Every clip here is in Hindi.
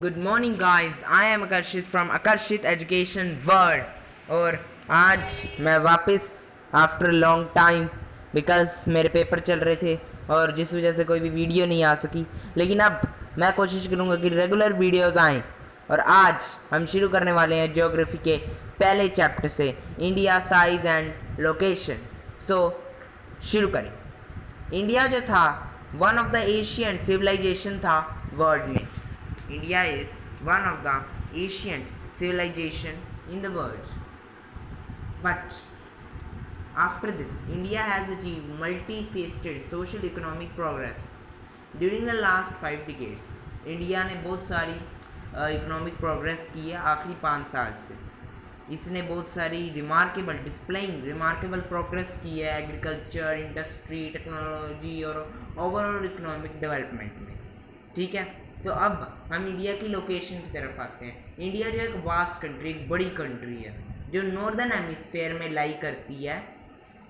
Good morning guys, I am आकर्षित फ्रॉम आकर्षित एजुकेशन वर्ल्ड। और आज मैं वापस आफ्टर लॉन्ग टाइम बिकॉज मेरे पेपर चल रहे थे और जिस वजह से कोई भी वीडियो नहीं आ सकी, लेकिन अब मैं कोशिश करूँगा कि रेगुलर वीडियोस आएँ। और आज हम शुरू करने वाले हैं ज्योग्राफी के पहले चैप्टर से, India size and location. So शुरू करें। इंडिया जो था one of the Asian civilisation था वर्ल्ड में। India is one of the Asian civilisation in the world, but after this India has achieved multifaceted social economic progress during the last 5 decades। India ने बहुत सारी इकोनॉमिक प्रोग्रेस की है आखिरी 5 साल से। इसने बहुत सारी रिमार्केबल प्रोग्रेस की है एग्रीकल्चर, इंडस्ट्री, टेक्नोलॉजी और ओवरऑल इकोनॉमिक डेवलपमेंट में। ठीक है, तो अब हम इंडिया की लोकेशन की तरफ आते हैं। इंडिया जो एक वास्ट कंट्री, एक बड़ी कंट्री है जो नॉर्दर्न हेमिस्फेयर में लाई करती है,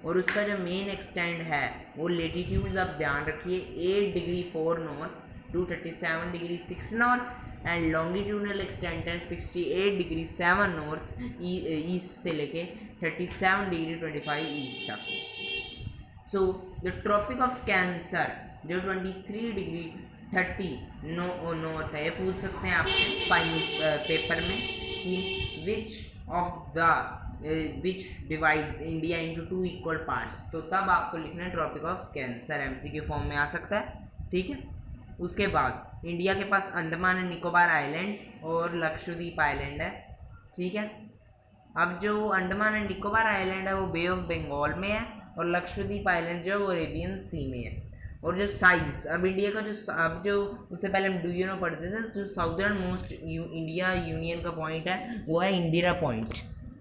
और उसका जो मेन एक्सटेंड है वो लेटीट्यूड्स आप ध्यान रखिए 8 degree 4 north to 37 degree 6 north and longitudinal extend है 68 डिग्री 7 नॉर्थ ईस्ट से लेके 37 डिग्री 25 ईस्ट तक। So the tropic of cancer जो 23 डिग्री 30 नॉर्थ है, ये पूछ सकते हैं आपसे पेपर में कि which divides India into 2 equal parts, तो तब आपको लिखना है tropic of cancer, MCQ form में आ सकता है। ठीक है, उसके बाद इंडिया के पास अंडमान एंड निकोबार आइलैंड्स और लक्षद्वीप आइलैंड है। ठीक है, अब जो अंडमान एंड निकोबार आइलैंड है वो बे ऑफ बंगाल में है और लक्षद्वीप आइलैंड जो है वो अरेबियन सी में है। और जो साइज, अब इंडिया का जो उससे पहले हम डू यू नो पढ़ते थे, जो साउदर्न मोस्ट इंडिया यूनियन का पॉइंट है वो है इंदिरा पॉइंट,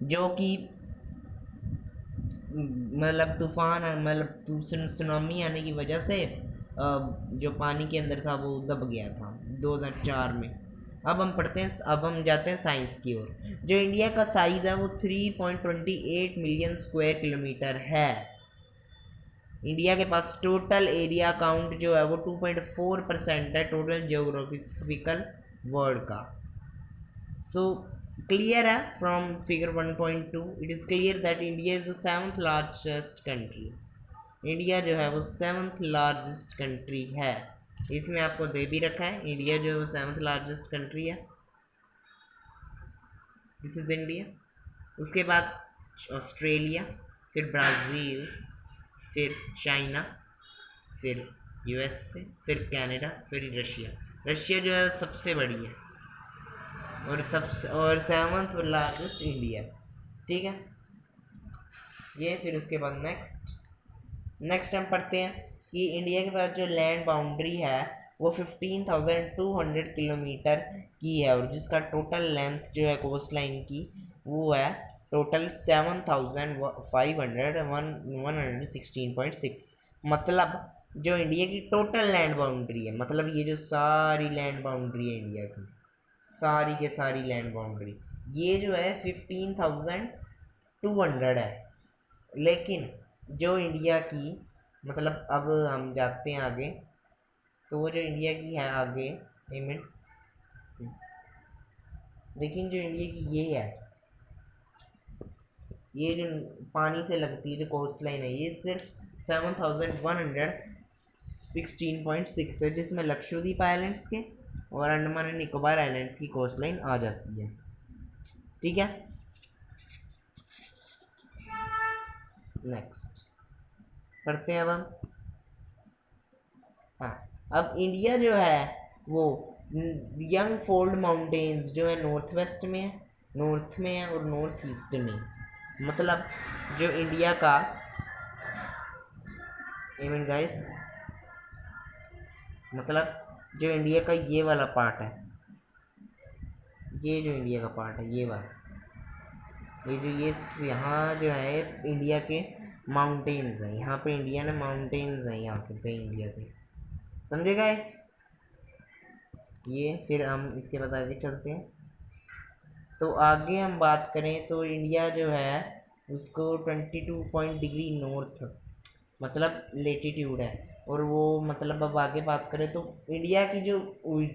जो कि मतलब सुनामी आने की वजह से जो पानी के अंदर था वो दब गया था 2004 में। अब हम जाते हैं साइंस की ओर। जो इंडिया का साइज़ है वो 3.28 मिलियन स्क्वायर किलोमीटर है। इंडिया के पास टोटल एरिया काउंट जो है वो 2.4% है टोटल जियोग्राफिकल वर्ल्ड का। सो क्लियर है from figure 1.2 it is clear that India is the 7th largest country. India जो है वो 7th लार्जेस्ट कंट्री है। इसमें आपको दे भी रखा है इंडिया जो है वो 7th लार्जेस्ट कंट्री है। This is India. उसके बाद ऑस्ट्रेलिया, फिर ब्राज़ील, फिर चाइना, फिर यूएसए, फिर कनाडा, फिर रशिया। रशिया जो है सबसे बड़ी है और 7th लार्जेस्ट इंडिया। ठीक है, ये फिर उसके बाद नेक्स्ट हम पढ़ते हैं कि इंडिया के पास जो लैंड बाउंड्री है वो 15,200 किलोमीटर की है और जिसका टोटल लेंथ जो है कोस्ट लाइन की वो है टोटल 7,500 मतलब जो इंडिया की टोटल लैंड बाउंड्री है, मतलब ये जो सारी लैंड बाउंड्री है इंडिया की, सारी के सारी लैंड बाउंड्री ये जो है 15,200 है। लेकिन जो इंडिया की, मतलब अब हम जाते हैं आगे, तो वो जो इंडिया की है आगे पेमेंट, लेकिन जो इंडिया की ये है, ये जो पानी से लगती है जो कोस्ट लाइन है, ये सिर्फ 7,116.6 है, जिसमें लक्षद्वीप आइलैंड्स के और अंडमान एंड निकोबार आइलैंड्स की कोस्ट लाइन आ जाती है। ठीक है, नेक्स्ट पढ़ते हैं अब हम। हाँ, अब इंडिया जो है वो यंग फोल्ड माउंटेन्स जो है नॉर्थ में है और नॉर्थ ईस्ट में। मतलब जो इंडिया का गाइस, मतलब जो इंडिया का ये वाला पार्ट है, ये जो इंडिया का पार्ट है ये वाला, ये जो ये यहाँ जो है इंडिया के माउंटेन्स हैं, यहाँ पे इंडिया ने माउंटेन्स हैं यहाँ पे इंडिया के, समझे गाइस। ये फिर हम इसके बाद आगे चलते हैं। तो आगे हम बात करें तो इंडिया जो है उसको 22 डिग्री नॉर्थ मतलब लेटीट्यूड है, और वो मतलब अब आगे बात करें तो इंडिया की जो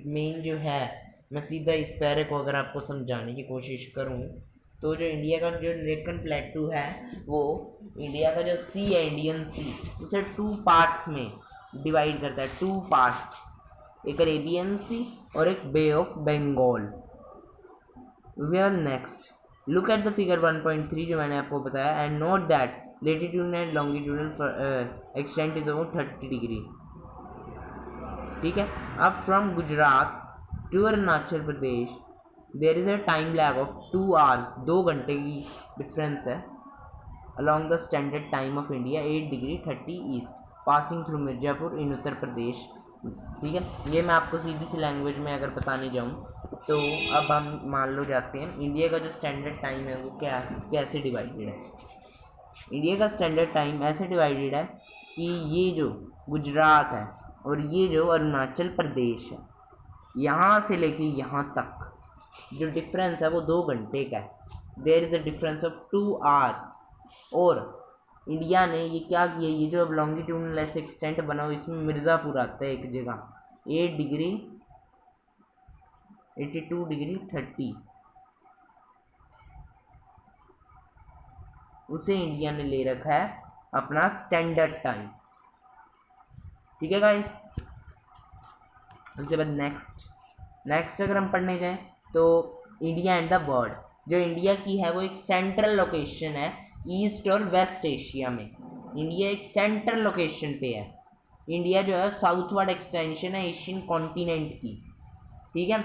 मेन जो है मैं सीधा इस पैरे को अगर आपको समझाने की कोशिश करूं, तो जो इंडिया का जो डेक्कन प्लेटू है, वो इंडिया का जो सी है, इंडियन सी, उसे 2 पार्ट्स में डिवाइड करता है, 2 पार्ट्स, एक अरेबियन सी और एक बे ऑफ बंगाल। उसके बाद next, look at the figure 1.3 जो मैंने आपको बताया, and note that latitude and longitudinal extent is about 30 degree. ठीक है, अब from Gujarat to Arunachal Pradesh there is a time lag of 2 hours, 2 घंटे की डिफरेंस है, along the standard time of India 8 degree 30 east, passing through Mirzapur in Uttar Pradesh. ठीक है, ये मैं आपको सीधी सी लैंग्वेज में अगर बताने जाऊँ, तो अब हम मान लो जाते हैं इंडिया का जो स्टैंडर्ड टाइम है वो कैसे डिवाइडेड है। इंडिया का स्टैंडर्ड टाइम ऐसे डिवाइडेड है कि ये जो गुजरात है और ये जो अरुणाचल प्रदेश है, यहाँ से लेके यहाँ तक जो डिफरेंस है वो 2 घंटे का है। There is a difference of 2 hours. और इंडिया ने ये क्या किया, ये जो अब लॉन्गिट्यूडनल ऐसे एक्सटेंट बना हो, इसमें मिर्ज़ापुर आता है एक जगह, 8 डिग्री 82 डिग्री 30, उसे इंडिया ने ले रखा है अपना स्टैंडर्ड टाइम। ठीक है गाइस, उसके बाद नेक्स्ट अगर हम पढ़ने जाएं, तो इंडिया एंड द वर्ल्ड, जो इंडिया की है वो एक सेंट्रल लोकेशन है ईस्ट और वेस्ट एशिया में। इंडिया एक सेंट्रल लोकेशन पे है। इंडिया जो है साउथवर्ड एक्सटेंशन है एशियन कॉन्टिनेंट की। ठीक है,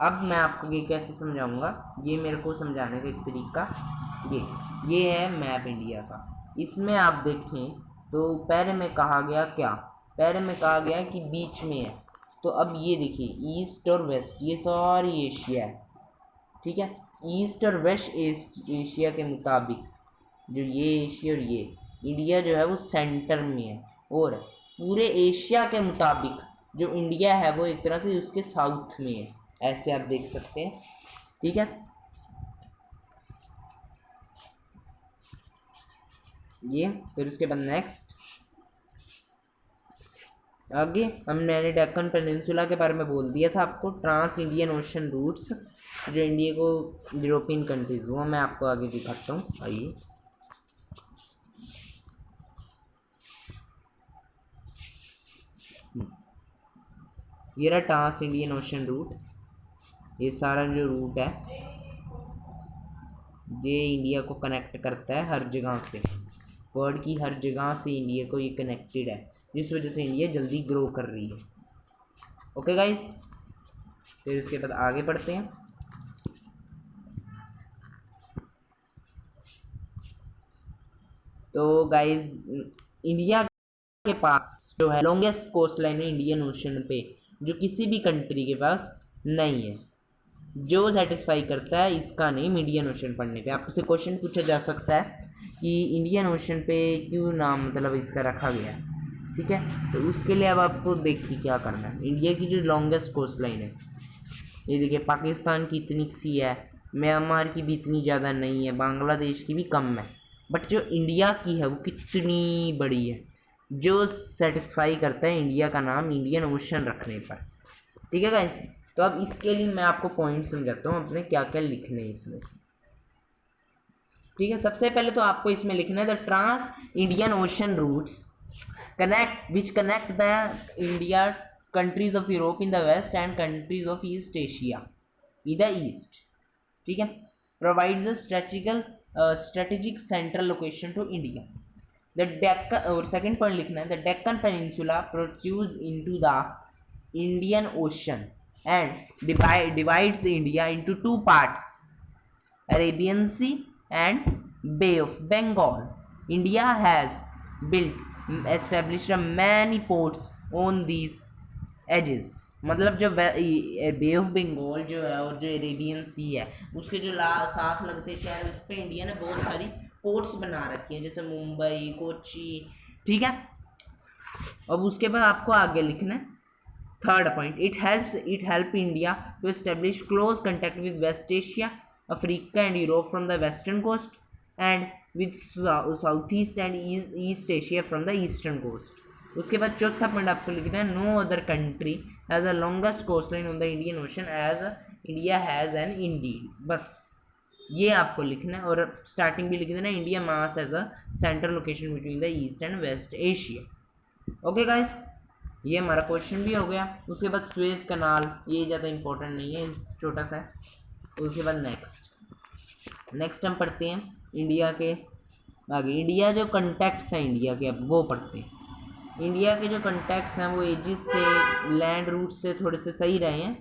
अब मैं आपको ये कैसे समझाऊंगा, ये मेरे को समझाने का एक तरीका, ये है मैप इंडिया का। इसमें आप देखें तो पहले में कहा गया क्या, पहले में कहा गया कि बीच में है, तो अब ये देखिए ईस्ट और वेस्ट, ये सारी एशिया है। ठीक है, ईस्ट और वेस्ट एशिया के मुताबिक जो ये एशिया और ये इंडिया जो है वो सेंटर में है, और पूरे एशिया के मुताबिक जो इंडिया है वो एक तरह से उसके साउथ में है, ऐसे आप देख सकते हैं। ठीक है, ये फिर उसके बाद नेक्स्ट आगे मैंने डेक्कन पेनिनसुला के बारे में बोल दिया था आपको, ट्रांस इंडियन ओशन रूट्स जो इंडिया को यूरोपियन कंट्रीज, वो मैं आपको आगे दिखाता हूँ। आइए, ये रहा ट्रांस इंडियन ओशन रूट। ये सारा जो रूट है ये इंडिया को कनेक्ट करता है हर जगह से, वर्ल्ड की हर जगह से इंडिया को ये कनेक्टेड है, जिस वजह से इंडिया जल्दी ग्रो कर रही है। ओके गाइस, फिर उसके बाद आगे बढ़ते हैं। तो गाइस, इंडिया के पास जो है लॉन्गेस्ट कोस्ट लाइन है इंडियन ओशन पे, जो किसी भी कंट्री के पास नहीं है, जो सेटिस्फाई करता है इसका नेम इंडियन ओशन पढ़ने पे। आपसे क्वेश्चन पूछा जा सकता है कि इंडियन ओशन पे क्यों नाम मतलब इसका रखा गया। ठीक है, तो उसके लिए अब आपको देखिए क्या करना है। इंडिया की जो लॉन्गेस्ट कोस्ट लाइन है, ये देखिए, पाकिस्तान की इतनी सी है, म्यांमार की भी इतनी ज़्यादा नहीं है, बांग्लादेश की भी कम है, बट जो इंडिया की है वो कितनी बड़ी है, जो सेटिस्फाई करता है इंडिया का नाम इंडियन ओशन रखने पर। ठीक है गाइस, तो अब इसके लिए मैं आपको पॉइंट समझाता हूँ अपने क्या क्या लिखने हैं इसमें से। ठीक है, सबसे पहले तो आपको इसमें लिखना है the trans Indian ocean routes connect which connect the India countries of Europe in the west and countries of east Asia in the east. ठीक है, provides a strategic central location to India. The Deccan, और सेकंड पॉइंट लिखना है the Deccan peninsula protrudes into the Indian ocean and divides India into 2 parts, Arabian Sea and Bay of Bengal. India has established many ports on these edges. मतलब जो बे ऑफ बंगाल जो है और जो अरेबियन सी है उसके जो साथ लगते शहर, उस पर इंडिया ने बहुत सारी पोर्ट्स बना रखी हैं, जैसे मुंबई, कोची। ठीक है, अब उसके बाद आपको आगे लिखना है third point, it help India to establish close contact with West Asia, Africa and Europe from the western coast and with Southeast and East Asia from the eastern coast. उसके बाद चौथा पॉइंट आपको लिखना है no other country has the longest coast line on the Indian ocean as India has an indeed. बस ये आपको लिखना है और स्टार्टिंग भी लिख देना India mass as a central location between the east and west Asia. Okay guys, ये हमारा क्वेश्चन भी हो गया। उसके बाद स्वेज कनाल, ये ज़्यादा इंपॉर्टेंट नहीं है, छोटा सा है। उसके बाद नेक्स्ट हम पढ़ते हैं इंडिया के आगे। इंडिया जो कंटेक्ट्स हैं इंडिया के, अब वो पढ़ते हैं। इंडिया के जो कंटेक्ट्स हैं वो एजिस से, लैंड रूट से थोड़े से सही रहे हैं,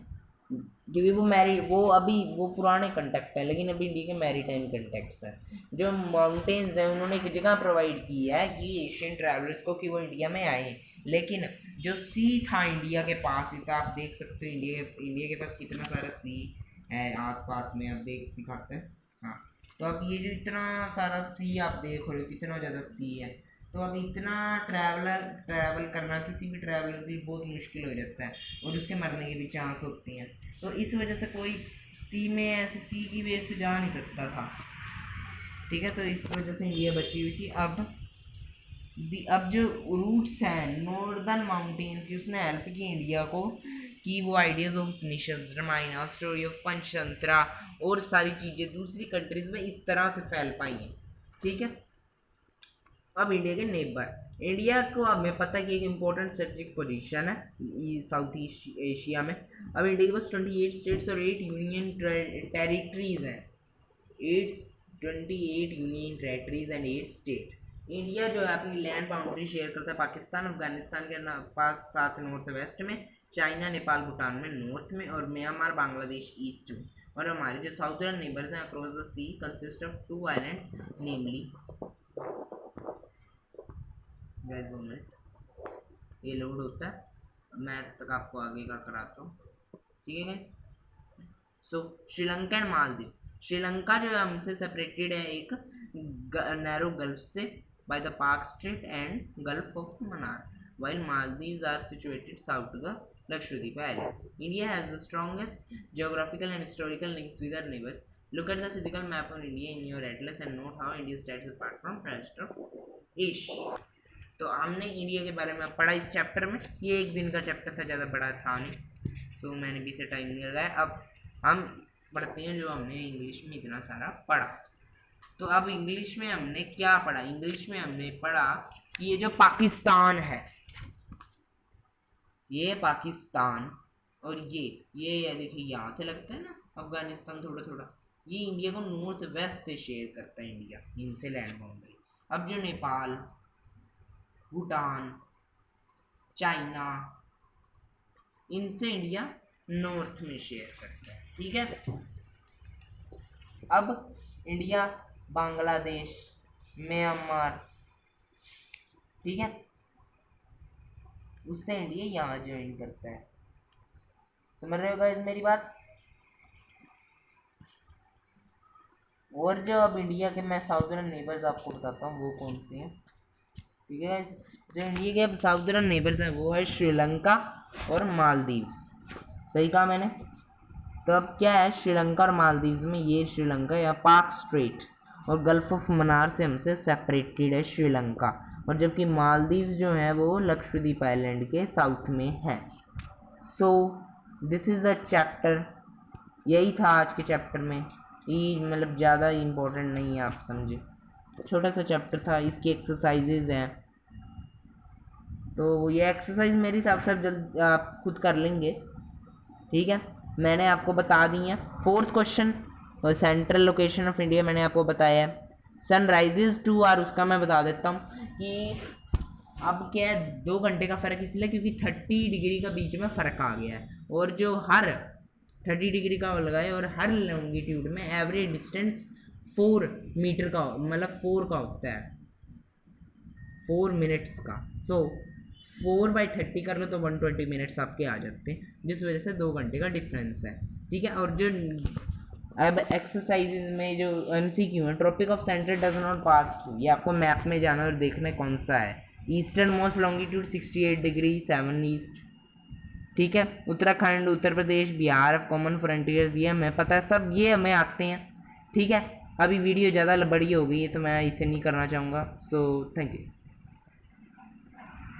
क्योंकि वो पुराने कंटेक्ट हैं, लेकिन अभी इंडिया के मैरीटाइम कंटेक्ट्स हैं। जो माउंटेन्स हैं उन्होंने एक जगह प्रोवाइड की है कि एशियन ट्रैवलर्स को कि वो इंडिया में आए, लेकिन जो सी था इंडिया के पास ही था। आप देख सकते हो इंडिया के पास कितना सारा सी है आसपास में, आप दिखाते हैं। हाँ, तो अब ये जो इतना सारा सी आप देख रहे हो, कितना ज़्यादा सी है, तो अब इतना ट्रैवल करना किसी भी ट्रैवलर की बहुत मुश्किल हो जाता है और उसके मरने के भी चांस होते हैं। तो इस वजह से कोई सी में ऐसे सी की वजह से जा नहीं सकता था, ठीक है। तो इस वजह से इंडिया बची हुई थी। अब जो रूट्स हैं नॉर्दर्न माउंटेन्स की, उसने हेल्प की इंडिया को कि वो ideas of Upanishad, Ramayana, story of Panchatantra और सारी चीज़ें दूसरी कंट्रीज़ में इस तरह से फैल पाई हैं, ठीक है। अब इंडिया के नेबर, इंडिया को हमें पता है कि एक इम्पोर्टेंट स्ट्रेटेजिक पोजीशन है साउथ ईस्ट एशिया में। अब इंडिया के पास 28 स्टेट्स और 8 यूनियन टेरिटरीज हैं। 28 union territories and 8 state. India जो है अपनी लैंड बाउंड्री शेयर करता है पाकिस्तान अफगानिस्तान के पास साथ नॉर्थ वेस्ट में, चाइना नेपाल भूटान में नॉर्थ में, और म्यांमार बांग्लादेश ईस्ट में। और हमारे जो साउथर्न नेबर्स हैं across the sea consist of 2 islands, namely guys 1 minute, ये लोड होता है, मैं तब तक आपको आगे का कराता हूँ, ठीक है guys. So Sri Lanka and Maldives, Sri Lanka जो है हमसे सेपरेटेड है एक नैरो गल्फ से by the Park Strait and Gulf of Mannar, while Maldives are situated south to the Lakshadweep Island. India has the strongest geographical and historical links with our neighbors. Look at the physical map of India in your atlas and note how India stands apart from the rest of Asia. तो हमने इंडिया के बारे में पढ़ा इस चैप्टर में। ये एक दिन का चैप्टर था, ज़्यादा बड़ा था नहीं, सो मैंने भी इसे टाइम नहीं लगाया। अब हम पढ़ते हैं जो हमने इंग्लिश में इतना सारा पढ़ा। तो अब इंग्लिश में हमने क्या पढ़ा? इंग्लिश में हमने पढ़ा कि ये जो पाकिस्तान है, ये पाकिस्तान, और ये देखिए यहाँ से लगता है ना अफगानिस्तान थोड़ा थोड़ा, ये इंडिया को नॉर्थ वेस्ट से शेयर करता है इंडिया, इनसे लैंड बाउंड्री। अब जो नेपाल, भूटान, चाइना, इनसे इंडिया नॉर्थ में शेयर करता है, ठीक है। अब इंडिया बांग्लादेश, म्यांमार, ठीक है, उससे इंडिया यहाँ ज्वाइन करता है। समझ रहे हो गाइस मेरी बात? और जो अब इंडिया के मैं साउदर्न नेबर्स आपको बताता हूँ वो कौन से हैं, ठीक है गाइस। जो इंडिया के अब साउदर्न नेबर्स हैं वो है श्रीलंका और मालदीव्स। सही कहा मैंने? तो अब क्या है, श्रीलंका और मालदीव्स में, ये श्रीलंका या पाक स्ट्रेट और गल्फ ऑफ मन्नार से हमसे सेपरेटेड है श्रीलंका, और जबकि मालदीव्स जो है वो लक्षद्वीप आइलैंड के साउथ में है। So this is the chapter, यही था आज के चैप्टर में। ये मतलब ज़्यादा इम्पोर्टेंट नहीं है, आप समझे, छोटा सा चैप्टर था। इसकी एक्सरसाइजेज हैं, तो ये एक्सरसाइज मेरे हिसाब से जल्द आप खुद कर लेंगे, ठीक है। मैंने आपको बता दी है। 4th question, central location of India मैंने आपको बताया है। सनराइजेज टू आर, उसका मैं बता देता हूँ कि अब क्या है, 2 घंटे का फ़र्क इसलिए क्योंकि 30 डिग्री का बीच में फ़र्क आ गया है, और जो हर 30 डिग्री का लगा है और हर लॉन्गिट्यूड में एवरेज डिस्टेंस 4 मीटर का, मतलब 4 का होता है, 4 मिनट्स का। सो 4/30 कर लो तो 120 मिनट्स आपके आ जाते हैं, जिस वजह से 2 घंटे का डिफरेंस है, ठीक है। और जो अब एक्सरसाइजेज में जो MCQ है, tropic of centre does not pass through, ये आपको मैप में जाना और देखना कौन सा है। Eastern most longitude 68 degree 7 east, ठीक है। Uttarakhand, Uttar Pradesh, Bihar of common frontiers, ये हमें पता है, सब ये हमें आते हैं, ठीक है। अभी वीडियो ज़्यादा बड़ी हो गई है तो मैं इसे नहीं करना चाहूँगा, सो थैंक यू।